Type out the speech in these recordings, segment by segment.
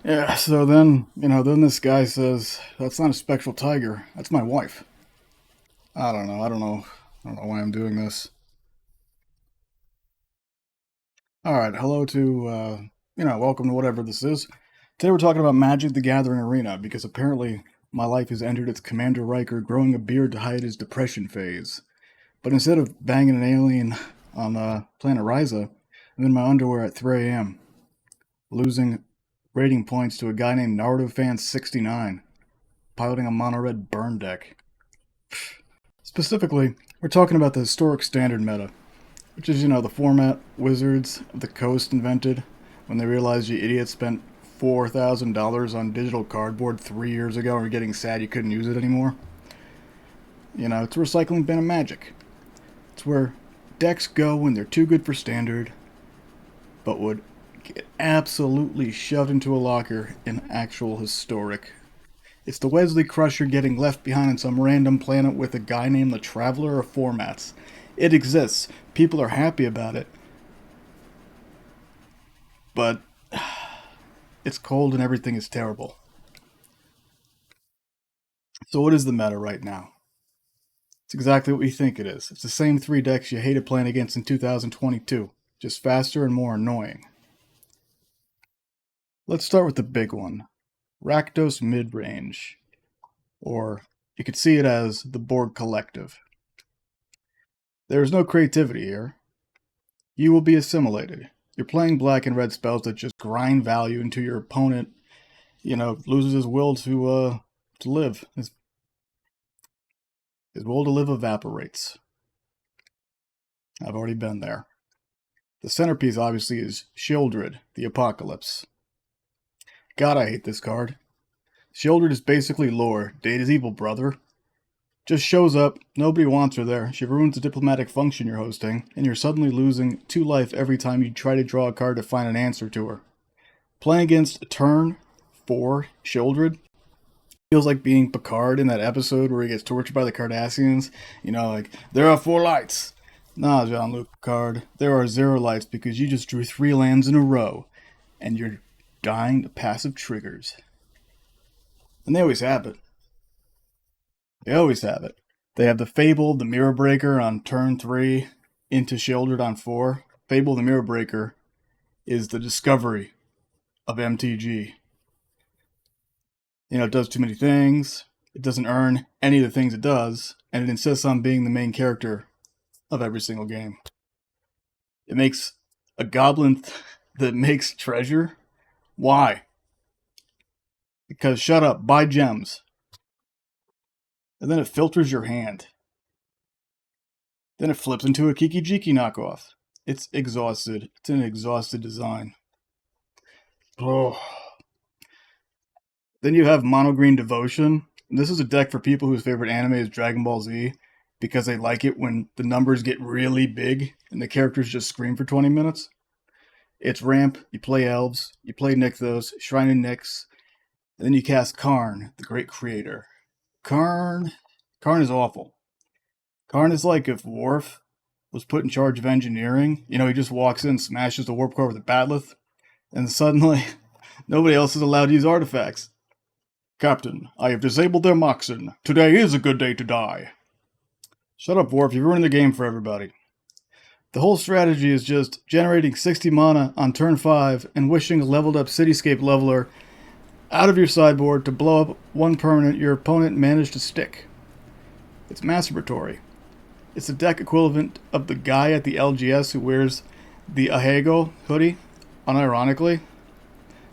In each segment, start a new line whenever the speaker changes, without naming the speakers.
Yeah, so then this guy says, "That's not a spectral tiger. That's my wife." I don't know. I don't know. I don't know why I'm doing this. All right. Hello to, welcome to whatever this is. Today we're talking about Magic the Gathering Arena because apparently my life has entered its Commander Riker growing a beard to hide his depression phase. But instead of banging an alien on planet Ryza, I'm in my underwear at 3 a.m., losing rating points to a guy named Naruto Fan 69, piloting a mono red burn deck. Specifically, we're talking about the historic standard meta, which is, the format Wizards of the Coast invented when they realized you idiots spent $4,000 on digital cardboard 3 years ago and were getting sad you couldn't use it anymore. It's a recycling bin of magic. It's where decks go when they're too good for standard, but would get absolutely shoved into a locker in actual historic. It's the Wesley Crusher getting left behind on some random planet with a guy named the Traveler of Formats. It exists. People are happy about it. But it's cold and everything is terrible. So what is the meta right now? It's exactly what you think it is. It's the same three decks you hated playing against in 2022, just faster and more annoying. Let's start with the big one. Rakdos Midrange, or you could see it as the Borg Collective. There is no creativity here. You will be assimilated. You're playing black and red spells that just grind value until your opponent, loses his will to live. His will to live evaporates. I've already been there. The centerpiece, obviously, is Sheoldred, the Apocalypse. God, I hate this card. Sheoldred is basically lore. Data's evil brother. Just shows up, nobody wants her there, she ruins the diplomatic function you're hosting, and you're suddenly losing 2 life every time you try to draw a card to find an answer to her. Playing against turn 4 Sheoldred feels like being Picard in that episode where he gets tortured by the Cardassians. There are 4 lights. Nah, Jean-Luc Picard, there are 0 lights because you just drew 3 lands in a row, and you're dying to passive triggers. And they always have it. They always have it. They have the Fable, the Mirror Breaker on turn 3 into Sheoldred on 4. Fable the Mirror Breaker is the discovery of MTG. It does too many things, it doesn't earn any of the things it does, and it insists on being the main character of every single game. It makes a goblin that makes treasure. Why? Because shut up, buy gems. And then it filters your hand. Then it flips into a Kiki Jiki knockoff. It's exhausted. It's an exhausted design. Oh. Then you have Mono Green Devotion. This is a deck for people whose favorite anime is Dragon Ball Z because they like it when the numbers get really big and the characters just scream for 20 minutes. It's ramp, you play elves, you play Nykthos, Shrine of Nyx, and then you cast Karn, the Great Creator. Karn is awful. Karn is like if Worf was put in charge of engineering. He just walks in, smashes the warp core with a bat'leth, and suddenly nobody else is allowed to use artifacts. Captain, I have disabled their Moxen. Today is a good day to die. Shut up, Worf. You're ruining the game for everybody. The whole strategy is just generating 60 mana on turn 5 and wishing a leveled up Cityscape Leveler out of your sideboard to blow up one permanent your opponent managed to stick. It's masturbatory. It's the deck equivalent of the guy at the LGS who wears the Ahego hoodie, unironically.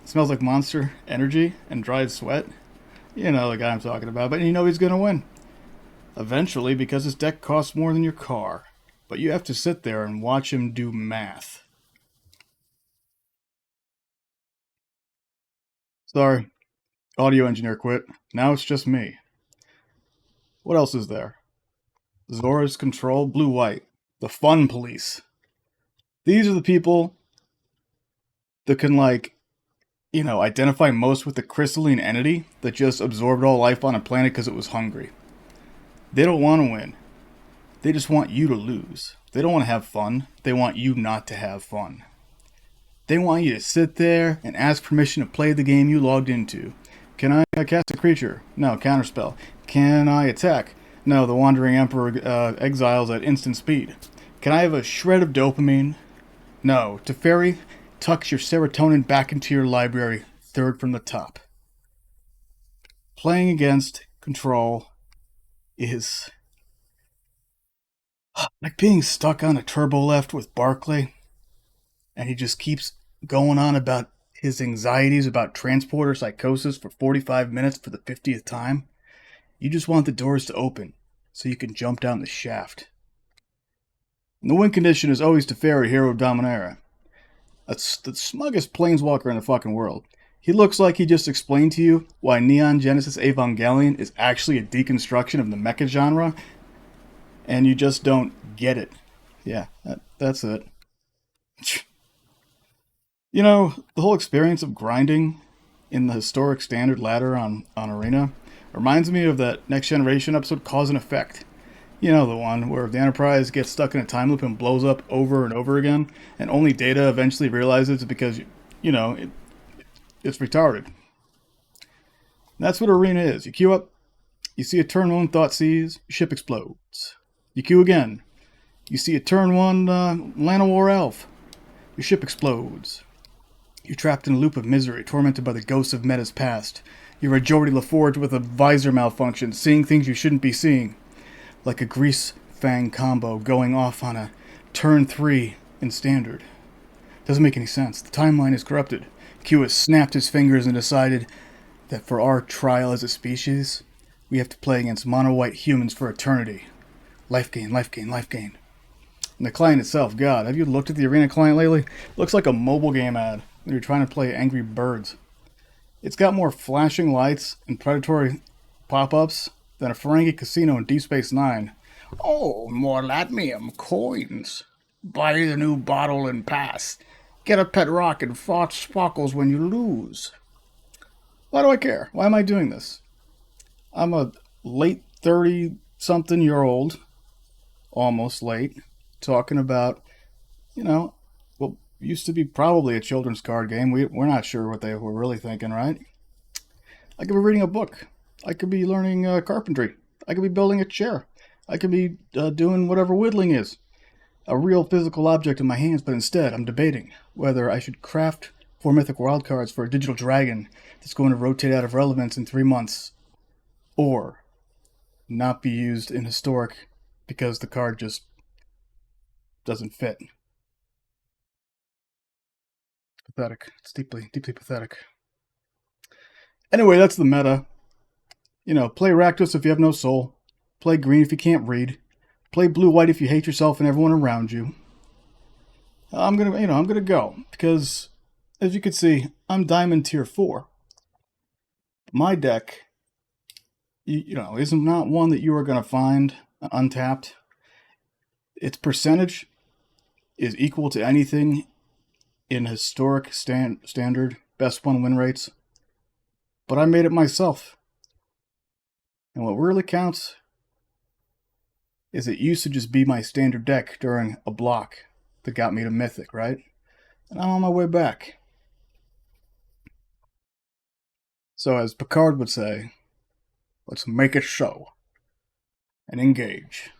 It smells like Monster Energy and dried sweat. You know the guy I'm talking about, but you know he's going to win. Eventually, because his deck costs more than your car. But you have to sit there and watch him do math. Sorry, audio engineer quit. Now it's just me. What else is there? Zora's Control, Blue-White. The Fun Police. These are the people that can, identify most with the crystalline entity that just absorbed all life on a planet because it was hungry. They don't want to win. They just want you to lose. They don't want to have fun. They want you not to have fun. They want you to sit there and ask permission to play the game you logged into. Can I cast a creature? No, counterspell. Can I attack? No, the Wandering Emperor exiles at instant speed. Can I have a shred of dopamine? No. Teferi tucks your serotonin back into your library, third from the top. Playing against Control is like being stuck on a turbo left with Barclay, and he just keeps going on about his anxieties about transporter psychosis for 45 minutes for the 50th time. You just want the doors to open so you can jump down the shaft. And the win condition is always Teferi, Hero of Dominaria. That's the smuggest planeswalker in the fucking world. He looks like he just explained to you why Neon Genesis Evangelion is actually a deconstruction of the mecha genre, and you just don't get it. Yeah, that's it. You know, the whole experience of grinding in the historic standard ladder on Arena reminds me of that Next Generation episode Cause and Effect. You know, the one where the Enterprise gets stuck in a time loop and blows up over and over again, and only Data eventually realizes it's because, it's retarded. That's what Arena is. You queue up, you see a turn 1 Thoughtseize, your ship explodes. You queue again. You see a turn 1 Llanowar Elf, your ship explodes. You're trapped in a loop of misery, tormented by the ghosts of Meta's past. You're a Geordi LaForge with a visor malfunction, seeing things you shouldn't be seeing. Like a Grease Fang combo going off on a turn 3 in Standard. Doesn't make any sense. The timeline is corrupted. Q has snapped his fingers and decided that for our trial as a species, we have to play against mono-white humans for eternity. Life gain, life gain, life gain. And the client itself, God, have you looked at the Arena client lately? It looks like a mobile game ad when you're trying to play Angry Birds. It's got more flashing lights and predatory pop-ups than a Ferengi casino in Deep Space Nine. Oh, more Latmium coins. Buy the new bottle and pass. Get a pet rock and fart sparkles when you lose. Why do I care? Why am I doing this? I'm a late 30-something-year-old, almost late, talking about, what used to be probably a children's card game. We're not sure what they were really thinking, right? I could be reading a book. I could be learning carpentry. I could be building a chair. I could be doing whatever whittling is. A real physical object in my hands, but instead I'm debating whether I should craft 4 mythic wildcards for a digital dragon that's going to rotate out of relevance in 3 months, or not be used in historic because the card just doesn't fit. Pathetic. It's deeply, deeply pathetic. Anyway, that's the meta. Play Rakdos if you have no soul. Play green if you can't read. Play blue-white if you hate yourself and everyone around you. I'm gonna go because, as you can see, I'm Diamond Tier 4. My deck, is not one that you are gonna find untapped. Its percentage is equal to anything in historic standard best one win rates, but I made it myself. And what really counts is it used to just be my standard deck during a block that got me to Mythic, right? And I'm on my way back. So as Picard would say, let's make it show and engage.